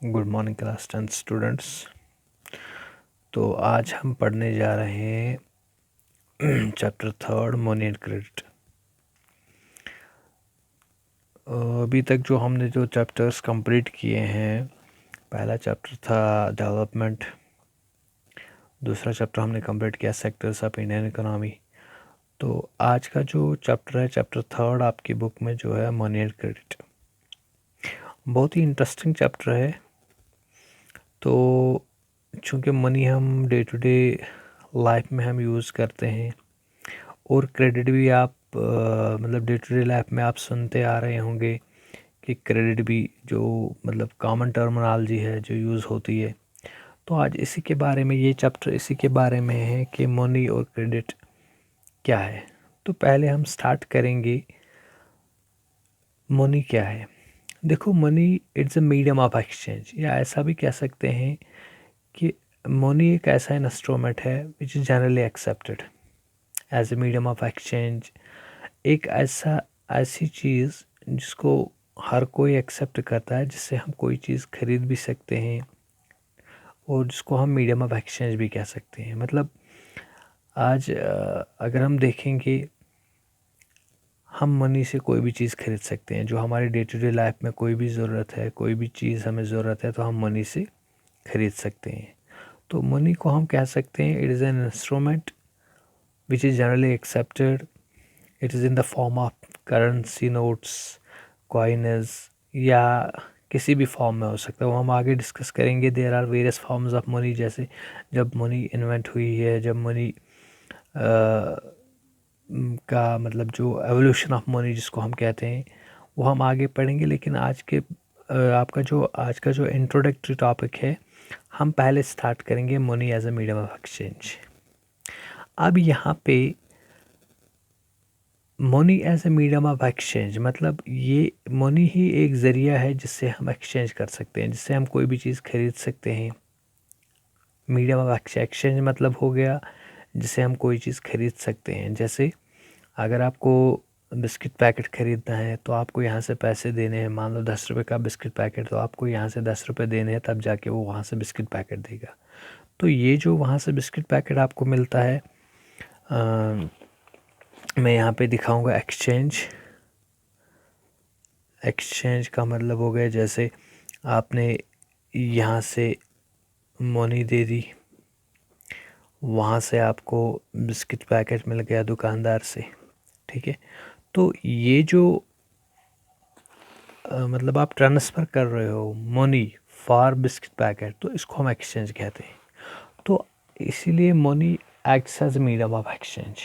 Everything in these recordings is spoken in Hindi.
Good morning class 10 students. तो आज हम पढ़ने जा रहे हैं चैप्टर 3 मनी एंड क्रेडिट। अभी तक जो हमने जो चैप्टर्स कंप्लीट किए हैं, पहला चैप्टर था डेवलपमेंट, दूसरा चैप्टर हमने कंप्लीट किया सेक्टर्स ऑफ इंडियन इकोनॉमी। तो आज का जो चैप्टर है, चैप्टर 3 आपकी बुक में जो है मनी एंड क्रेडिट, बहुत ही इंटरेस्टिंग चैप्टर है। तो चूँकि मनी हम डे टू डे लाइफ में हम यूज़ करते हैं और क्रेडिट भी आप मतलब डे टू डे लाइफ में आप सुनते आ रहे होंगे कि क्रेडिट भी जो मतलब कॉमन टर्मिनोलॉजी है जो यूज़ होती है। तो आज इसी के बारे में, ये चैप्टर इसी के बारे में है कि मनी और क्रेडिट क्या है। तो पहले हम स्टार्ट करेंगे, मनी क्या है। देखो, money it's a medium of exchange, या ऐसा भी कह सकते हैं कि मनी एक ऐसा इंस्ट्रूमेंट है which is generally accepted as a medium of exchange. एक ऐसी चीज़ जिसको हर कोई एक्सेप्ट करता है, जिससे हम कोई चीज़ खरीद भी सकते हैं और जिसको हम मीडियम ऑफ एक्सचेंज भी कह सकते हैं। मतलब आज अगर हम देखेंगे, हम मनी से कोई भी चीज़ खरीद सकते हैं। जो हमारी डे टू डे लाइफ में कोई भी ज़रूरत है, कोई भी चीज़ हमें ज़रूरत है, तो हम मनी से खरीद सकते हैं। तो मनी को हम कह सकते हैं it is an instrument which is generally accepted. It is in the form of currency notes, coins, या किसी भी फॉर्म में हो सकता है। वो हम आगे डिस्कस करेंगे। There are various forms of money, जैसे जब मनी इन्वेंट हुई है, जब मनी का मतलब जो एवोल्यूशन ऑफ मनी जिसको हम कहते हैं, वो हम आगे पढ़ेंगे। लेकिन आज के आज का जो इंट्रोडक्टरी टॉपिक है, हम पहले स्टार्ट करेंगे money as a medium of exchange. अब यहाँ पे money as a medium of exchange मतलब ये मनी ही एक ज़रिया है जिससे हम एक्सचेंज कर सकते हैं, जिससे हम कोई भी चीज़ खरीद सकते हैं। मीडियम ऑफ एक्सचेंज मतलब हो गया जिससे हम कोई चीज़ खरीद सकते हैं। जैसे अगर आपको बिस्किट पैकेट ख़रीदना है तो आपको यहाँ से पैसे देने हैं। मान लो 10 रुपये का बिस्किट पैकेट, तो आपको यहाँ से 10 रुपये देने हैं, तब जाके वो वहाँ से बिस्किट पैकेट देगा। तो ये जो वहाँ से बिस्किट पैकेट आपको मिलता है, मैं यहाँ पे दिखाऊंगा एक्सचेंज। एक्सचेंज का मतलब हो गया, जैसे आपने यहाँ से मनी दे दी, वहाँ से आपको बिस्किट पैकेट मिल गया दुकानदार से, ठीक है। तो ये जो मतलब आप ट्रांसफ़र कर रहे हो मनी फॉर बिस्किट पैकेट, तो इसको हम एक्सचेंज कहते हैं। तो इसीलिए money acts as medium of exchange.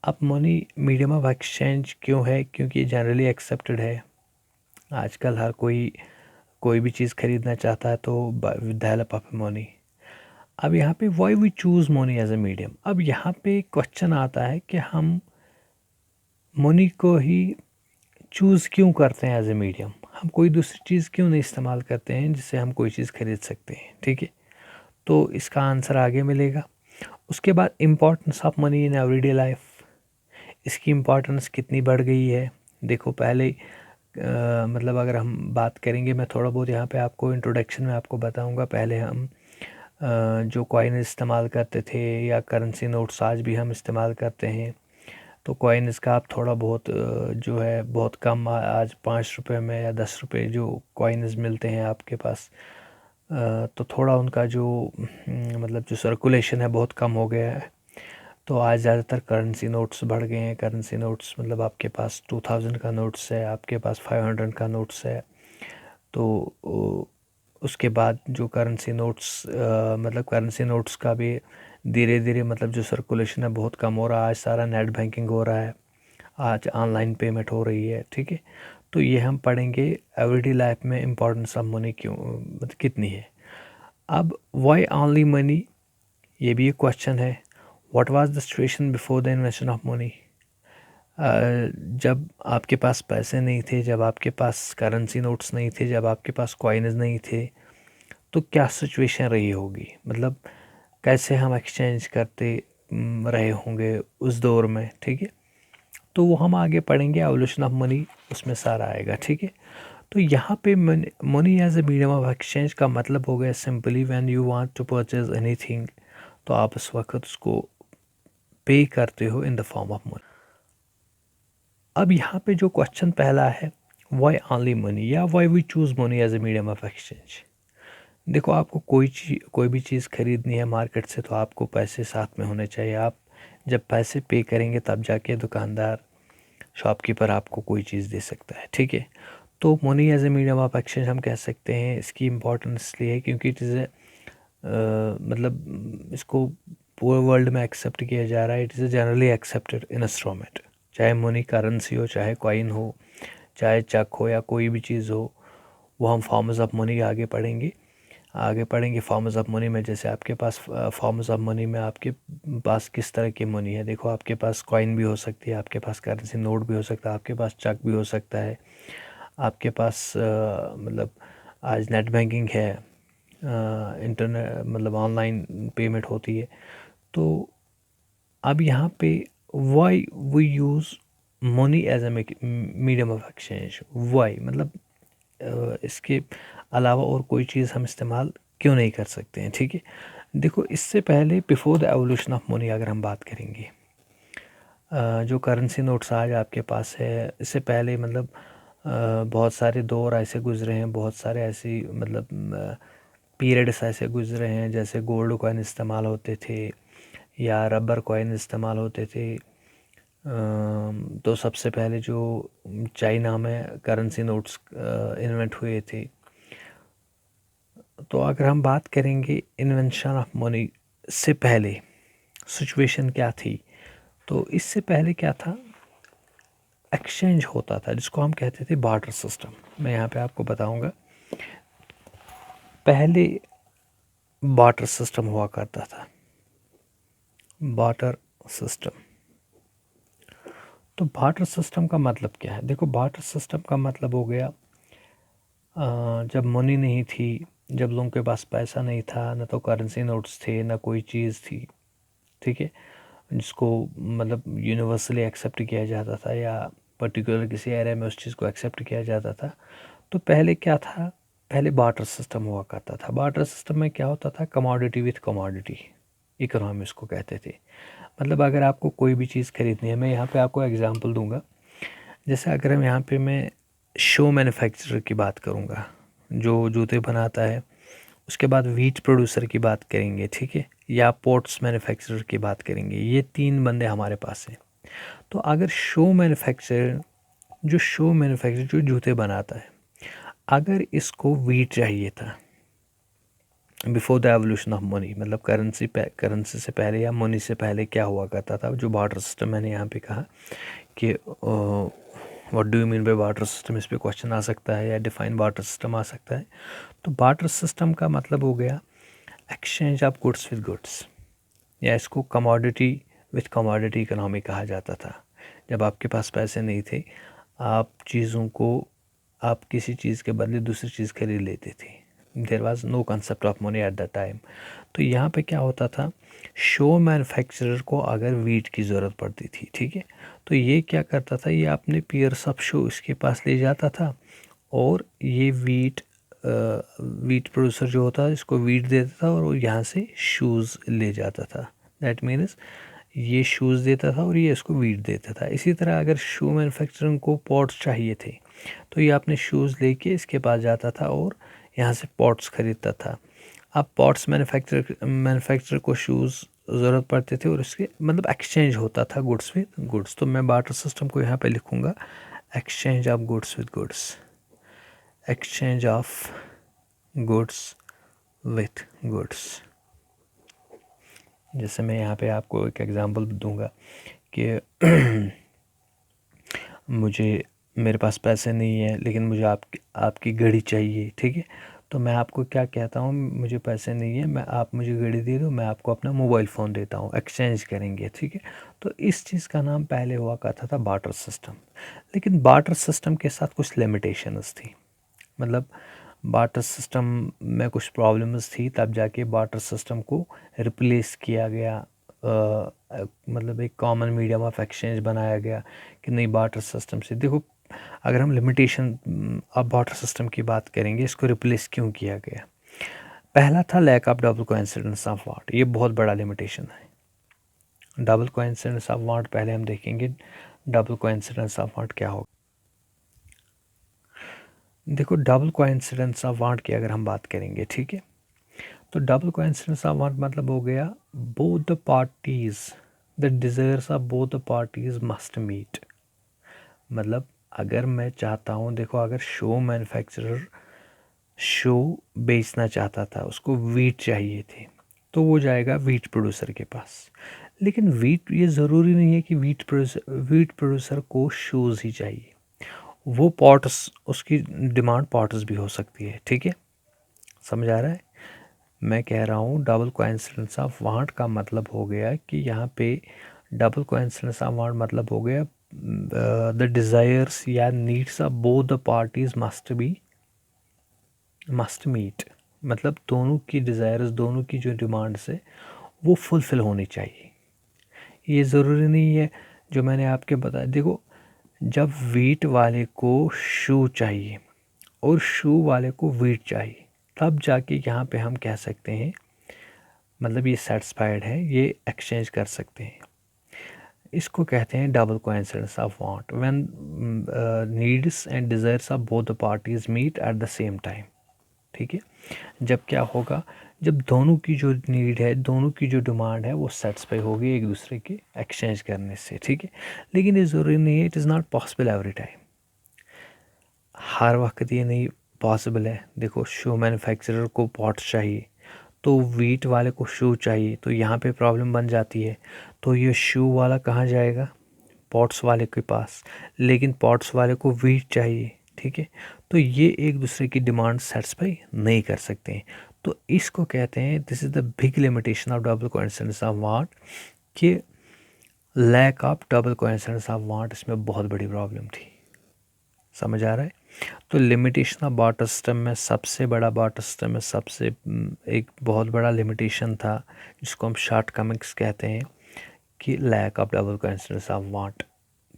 अब मनी मीडियम ऑफ एक्सचेंज क्यों है? क्योंकि ये जनरली एक्सेप्टेड है। आजकल हर कोई भी चीज़ खरीदना चाहता है तो with the help of money. अब यहाँ पे why we choose money as a medium. अब यहाँ पे क्वेश्चन आता है कि हम मनी को ही चूज़ क्यों करते हैं एज ए मीडियम। हम कोई दूसरी चीज़ क्यों नहीं इस्तेमाल करते हैं जिससे हम कोई चीज़ खरीद सकते हैं, ठीक है। तो इसका आंसर आगे मिलेगा। उसके बाद importance of money in everyday life, इसकी इम्पोर्टेंस कितनी बढ़ गई है। देखो, पहले मतलब अगर हम बात करेंगे, मैं थोड़ा बहुत यहाँ पे आपको इंट्रोडक्शन में आपको बताऊँगा। पहले हम जो कॉइन इस्तेमाल करते थे या करेंसी नोट्स आज भी हम इस्तेमाल करते हैं, तो कॉइन इसका आप थोड़ा बहुत जो है बहुत कम, आज 5 रुपये में या 10 रुपये जो कॉइन्स मिलते हैं आपके पास, तो थोड़ा उनका जो मतलब जो सर्कुलेशन है बहुत कम हो गया है। तो आज ज़्यादातर करेंसी नोट्स बढ़ गए हैं। करेंसी नोट्स मतलब आपके पास 2000 का नोट्स है, आपके पास 500 का नोट्स है। तो उसके बाद जो करेंसी नोट्स मतलब करेंसी नोट्स का भी धीरे धीरे मतलब जो सर्कुलेशन है बहुत कम हो रहा है। आज सारा नेट बैंकिंग हो रहा है, आज ऑनलाइन पेमेंट हो रही है, ठीक है। तो ये हम पढ़ेंगे एवरीडे लाइफ में इम्पोर्टेंस ऑफ मनी क्यों मतलब कितनी है। अब वाई ओनली मनी, ये भी एक क्वेश्चन है। What was the situation before the invention of money. जब आपके पास पैसे नहीं थे, जब आपके पास करेंसी नोट्स नहीं थे, जब आपके पास कॉइन्स नहीं थे, तो क्या सिचुएशन रही होगी। मतलब कैसे हम एक्सचेंज करते रहे होंगे उस दौर में, ठीक है। तो वो हम आगे पढ़ेंगे, एवोल्यूशन ऑफ मनी उसमें सारा आएगा, ठीक है। तो यहाँ पे money as a medium of exchange का मतलब हो गया simply when you want to purchase anything, तो आप उस वक्त उसको पे करते हो in the form of money. अब यहाँ पे जो क्वेश्चन पहला है, वाई ओनली मनी या why we choose money as a medium of exchange. देखो, आपको कोई भी चीज़ खरीदनी है मार्केट से तो आपको पैसे साथ में होने चाहिए। आप जब पैसे पे करेंगे तब जाके दुकानदार, शॉपकीपर आपको कोई चीज़ दे सकता है, ठीक है। तो money as a medium of exchange हम कह सकते हैं। इसकी इम्पोर्टेंस इसलिए है क्योंकि इट इज़ ए मतलब इसको पूरे वर्ल्ड में एक्सेप्ट किया जा रहा है। It is a generally accepted instrument, चाहे मनी करेंसी हो, चाहे कॉइन हो, चाहे चेक हो या कोई भी चीज़ हो, वो हम फॉर्म्स ऑफ मनी आगे पढ़ेंगे फॉर्म्स ऑफ मनी में। जैसे आपके पास फॉर्म्स ऑफ मनी में आपके पास किस तरह की मनी है। देखो, आपके पास कॉइन भी हो सकती है, आपके पास करेंसी नोट भी हो सकता है, आपके पास चेक भी हो सकता है, आपके पास मतलब आज नेट बैंकिंग है, इंटरनेट मतलब ऑनलाइन पेमेंट होती है। तो अब यहाँ पे why we use money as a medium of exchange, why मतलब इसके अलावा और कोई चीज़ हम इस्तेमाल क्यों नहीं कर सकते हैं, ठीक है। देखो, इससे पहले before the evolution of money अगर हम बात करेंगे, जो करेंसी नोट्स आज आपके पास है, इससे पहले मतलब बहुत सारे दौर ऐसे गुजरे हैं, बहुत सारे ऐसी मतलब पीरियड्स ऐसे गुजरे हैं, जैसे गोल्ड कॉइन इस्तेमाल होते थे या रबर कॉइन इस्तेमाल होते थे। तो सबसे पहले जो चाइना में करेंसी नोट्स इन्वेंट हुए थे। तो अगर हम बात करेंगे इन्वेंशन ऑफ मनी से पहले सिचुएशन क्या थी, तो इससे पहले क्या था, एक्सचेंज होता था जिसको हम कहते थे बार्टर सिस्टम। मैं यहाँ पे आपको बताऊंगा। पहले बार्टर सिस्टम हुआ करता था, बार्टर सिस्टम। तो बार्टर सिस्टम का मतलब क्या है? देखो, बार्टर सिस्टम का मतलब हो गया जब मनी नहीं थी, जब लोगों के पास पैसा नहीं था, ना तो करेंसी नोट्स थे, ना कोई चीज़ थी, ठीक है, जिसको मतलब यूनिवर्सली एक्सेप्ट किया जाता था या पर्टिकुलर किसी एरिया में उस चीज़ को एक्सेप्ट किया जाता था। तो पहले क्या था, पहले बार्टर सिस्टम हुआ करता था। बार्टर सिस्टम में क्या होता था, कमोडिटी विथ कमोडिटी इकोनॉमी इसको कहते थे। मतलब अगर आपको कोई भी चीज़ खरीदनी है, मैं यहाँ पे आपको एग्जांपल दूंगा। जैसे अगर हम यहाँ पे मैं शो मैन्युफैक्चरर की बात करूँगा जो जूते बनाता है, उसके बाद वीट प्रोड्यूसर की बात करेंगे, ठीक है, या पोर्ट्स मैन्युफैक्चरर की बात करेंगे। ये तीन बंदे हमारे पास हैं। तो अगर शो मैन्युफैक्चरर जो जूते बनाता है, अगर इसको वीट चाहिए था before the evolution of money, मतलब करेंसी से पहले या मनी से पहले क्या हुआ करता था, जो बार्टर सिस्टम मैंने यहाँ पे कहा कि what do you mean bye barter system, इस पे क्वेश्चन आ सकता है या डिफाइन बार्टर सिस्टम आ सकता है। तो बार्टर सिस्टम का मतलब हो गया exchange of goods with goods, या इसको कमोडिटी विथ कमोडिटी इकोनॉमी कहा जाता था। जब आपके पास पैसे नहीं थे, आप किसी चीज़ के बदले दूसरी चीज़ खरीद लेते थे। There was no concept of money at the time. तो यहाँ पे क्या होता था, शो मैन्युफैक्चरर को अगर वीट की ज़रूरत पड़ती थी, ठीक है, तो ये क्या करता था, ये अपने पीयर्स ऑफ शो इसके पास ले जाता था और ये वीट प्रोड्यूसर जो होता है इसको वीट देता था और वो यहाँ से शूज़ ले जाता था। दैट मीन्स ये शूज़ देता था और ये इसको वीट देता था। इसी तरह अगर शू मैन्युफैक्चरिंग को पॉट्स चाहिए थे तो ये अपने शूज़ लेके इसके पास जाता था और यहाँ से पॉट्स ख़रीदता था। अब पॉट्स मैन्युफैक्चरर को शूज़ ज़रूरत पड़ते थे और इसके मतलब एक्सचेंज होता था गुड्स विद गुड्स। तो मैं बार्टर सिस्टम को यहाँ पे लिखूँगा exchange of goods with goods, exchange of goods with goods. जैसे मैं यहाँ पे आपको एक एग्जांपल दूंगा कि मेरे पास पैसे नहीं है लेकिन मुझे आपकी घड़ी चाहिए, ठीक है। तो मैं आपको क्या कहता हूँ, मुझे पैसे नहीं है, आप मुझे घड़ी दे दो, मैं आपको अपना मोबाइल फ़ोन देता हूँ, एक्सचेंज करेंगे, ठीक है। तो इस चीज़ का नाम पहले हुआ करता था बार्टर सिस्टम। लेकिन बार्टर सिस्टम के साथ कुछ लिमिटेशंस थी। मतलब बार्टर सिस्टम में कुछ प्रॉब्लम्स थी, तब जाके बार्टर सिस्टम को रिप्लेस किया गया। मतलब एक कॉमन मीडियम ऑफ एक्सचेंज बनाया गया कि नहीं, बार्टर सिस्टम से देखो अगर हम लिमिटेशन अब बार्टर सिस्टम की बात करेंगे, इसको रिप्लेस क्यों किया गया। पहला था lack of double coincidence of want, ये बहुत बड़ा लिमिटेशन है। डबल कोइंसिडेंस ऑफ वाट पहले हम देखेंगे, डबल कोइंसिडेंस ऑफ वाट क्या होगा। देखो डबल कोइंसिडेंस ऑफ वाट की अगर हम बात करेंगे, ठीक है, तो डबल कोइंसिडेंस ऑफ वाट मतलब हो गया both the parties, the desires of both the parties must meet. मतलब अगर मैं चाहता हूँ, देखो अगर शो मैन्युफैक्चरर शो बेचना चाहता था, उसको वीट चाहिए थे, तो वो जाएगा वीट प्रोड्यूसर के पास। लेकिन वीट, ये ज़रूरी नहीं है कि वीट प्रोड्यूसर को शूज़ ही चाहिए, वो पॉट्स, उसकी डिमांड पॉट्स भी हो सकती है, ठीक है, समझ आ रहा है। मैं कह रहा हूँ डबल कोइंसिडेंस ऑफ वाट का मतलब हो गया कि यहाँ पे डबल कोइंसिडेंस ऑफ वाट मतलब हो गया द डिज़ायर्स या needs of both the parties must meet. मतलब दोनों की डिज़ायर्स, दोनों की जो डिमांड्स है वो फुलफ़िल होनी चाहिए। ये ज़रूरी नहीं है जो मैंने आपके बताया। देखो जब वीट वाले को शू चाहिए और शू वाले को वीट चाहिए, तब जाके यहाँ पे हम कह सकते हैं, मतलब ये सेटिस्फाइड है, ये एक्सचेंज कर सकते हैं। इसको कहते हैं double coincidence of want, when needs and desires of both the parties meet at the same time. ठीक है, जब क्या होगा, जब दोनों की जो नीड है, दोनों की जो डिमांड है वो सेटिस्फाई होगी एक दूसरे के एक्सचेंज करने से, ठीक है। लेकिन ये ज़रूरी नहीं है, it is not possible every time, हर वक्त ये नहीं पॉसिबल है। देखो शू मैन्युफैक्चरर को पॉट्स चाहिए, तो वीट वाले को शू चाहिए, तो यहाँ पे प्रॉब्लम बन जाती है। तो ये शू वाला कहाँ जाएगा, पॉट्स वाले के पास, लेकिन पॉट्स वाले को वीट चाहिए, ठीक है। तो ये एक दूसरे की डिमांड सेटिस्फाई नहीं कर सकते हैं। तो इसको कहते हैं, this is the big limitation of double coincidence of want, कि lack of double coincidence of want इसमें बहुत बड़ी प्रॉब्लम थी। समझ आ रहा है। तो लिमिटेशन ऑफ बार्टर सिस्टम में सबसे बड़ा, बार्टर सिस्टम में सबसे एक बहुत बड़ा लिमिटेशन था, जिसको हम शॉर्ट कमिंग्स कहते हैं, कि lack of double coincidence of want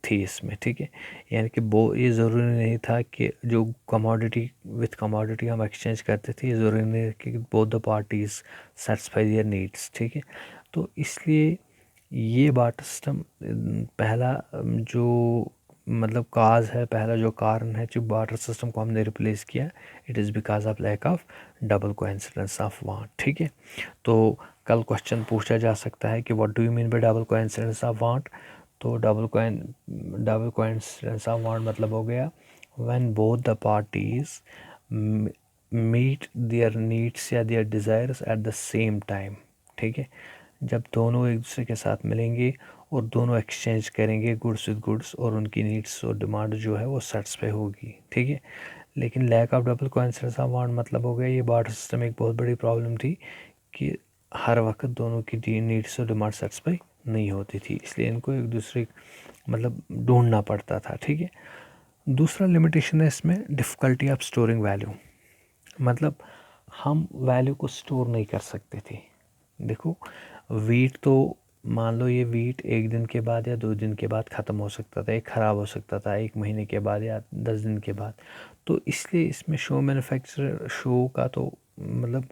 थी इसमें, ठीक है। यानी कि वो, ये ज़रूरी नहीं था कि जो कमोडिटी विथ कमोडिटी हम एक्सचेंज करते थे, ये ज़रूरी नहीं कि both the parties satisfy their needs, ठीक है। तो इसलिए ये बार्टर सिस्टम पहला जो मतलब काज है, पहला जो कारण है जो बार्टर सिस्टम को हमने रिप्लेस किया, it is because of lack of double coincidence of want, ठीक है। तो कल क्वेश्चन पूछा जा सकता है कि what do you mean by double coincidence of want. तो डबल कोइंसिडेंस ऑफ वाट मतलब हो गया when both the parties meet their needs या their desires at the same time, ठीक है। जब दोनों एक दूसरे के साथ मिलेंगे और दोनों एक्सचेंज करेंगे गुड्स विद गुड्स, और उनकी नीड्स और डिमांड जो है वो सेटिस्फाई होगी, ठीक है। लेकिन lack of double coincidence of want मतलब हो गया, ये बार्टर सिस्टम एक बहुत बड़ी प्रॉब्लम थी कि हर वक्त दोनों की नीड्स और डिमांड सेटिस्फाई नहीं होती थी, इसलिए इनको एक दूसरे मतलब ढूंढना पड़ता था, ठीक है। दूसरा लिमिटेशन है इसमें डिफ़िकल्टी ऑफ स्टोरिंग वैल्यू, मतलब हम वैल्यू को स्टोर नहीं कर सकते थे। देखो वीट तो मान लो, ये वीट एक दिन के बाद या 2 दिन के बाद ख़त्म हो सकता था, एक ख़राब हो सकता था 1 महीने के बाद या 10 दिन के बाद। तो इसलिए इसमें शो मैन्युफैक्चरर शो का तो मतलब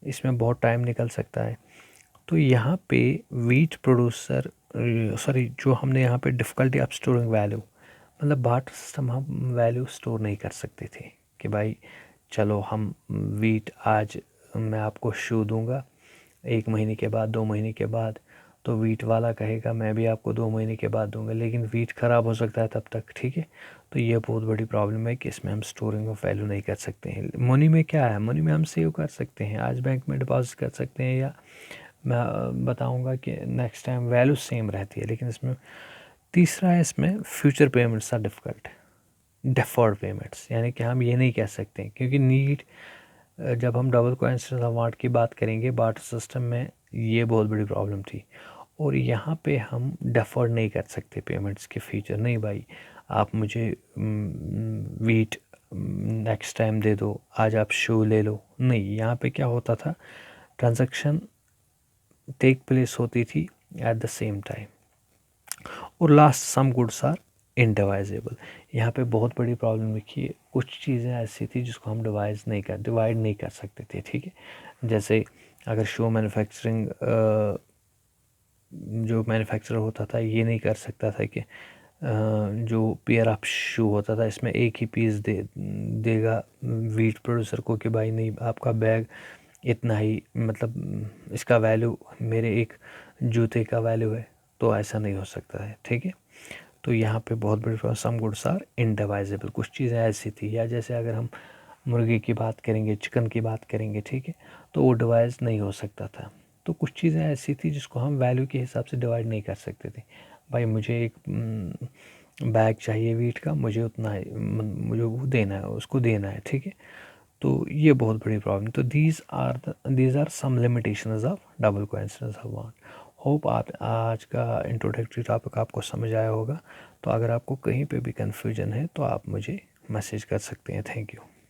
इसमें बहुत टाइम निकल सकता है। तो यहाँ पे वीट प्रोड्यूसर, सॉरी, जो हमने यहाँ पे डिफ़िकल्टी ऑफ स्टोरिंग वैल्यू, मतलब बार्टर सिस्टम हम वैल्यू स्टोर नहीं कर सकते थे कि भाई चलो हम वीट आज मैं आपको शू दूंगा 1 महीने के बाद, 2 महीने के बाद, तो वीट वाला कहेगा मैं भी आपको 2 महीने के बाद दूंगा, लेकिन वीट ख़राब हो सकता है तब तक, ठीक है। तो ये बहुत बड़ी प्रॉब्लम है कि इसमें हम स्टोरिंग ऑफ वैल्यू नहीं कर सकते हैं। मनी में क्या है, मनी में हम सेव कर सकते हैं, आज बैंक में डिपॉजिट कर सकते हैं, या मैं बताऊंगा कि नेक्स्ट टाइम वैल्यू सेम रहती है। लेकिन इसमें तीसरा है, इसमें future payments are difficult, deferred payments, यानी कि हम ये नहीं कह सकते क्योंकि नीड, जब हम डबल कोइंसिडेंस ऑफ वाट की बात करेंगे बार्टर सिस्टम में, ये बहुत बड़ी प्रॉब्लम थी। और यहाँ पे हम डेफर्ड नहीं कर सकते पेमेंट्स के फीचर, नहीं भाई आप मुझे वीट नेक्स्ट टाइम दे दो, आज आप शू ले लो, नहीं। यहाँ पे क्या होता था, ट्रांजैक्शन टेक प्लेस होती थी एट द सेम टाइम। और last, some goods are indivisible. यहाँ पे बहुत बड़ी प्रॉब्लम लिखी है, कुछ चीज़ें ऐसी थी जिसको हम डिवाइड नहीं कर सकते थे, ठीक है। जैसे अगर शू मैन्युफैक्चरिंग जो मैन्युफैक्चरर होता था ये नहीं कर सकता था कि जो पेयर ऑफ शू होता था इसमें एक ही पीस देगा वीट प्रोड्यूसर को कि भाई नहीं आपका बैग इतना ही, मतलब इसका वैल्यू मेरे एक जूते का वैल्यू है, तो ऐसा नहीं हो सकता है, ठीक है। तो यहाँ पे बहुत बड़ी problem, some goods are indivisible, कुछ चीज़ें ऐसी थी। या जैसे अगर हम मुर्गे की बात करेंगे, चिकन की बात करेंगे, ठीक है, तो वो डिवाइड नहीं हो सकता था। तो कुछ चीज़ें ऐसी थी जिसको हम वैल्यू के हिसाब से डिवाइड नहीं कर सकते थे। भाई मुझे एक बैग चाहिए वीट का, मुझे उतना है, मुझे वो देना है, उसको देना है, ठीक है। तो ये बहुत बड़ी प्रॉब्लम। तो these are some limitations of double coincidence of bond. Hope आप आज का इंट्रोडक्टरी टॉपिक आपको समझ आया होगा। तो अगर आपको कहीं पे भी कन्फ्यूजन है तो आप मुझे मैसेज कर सकते हैं। Thank you.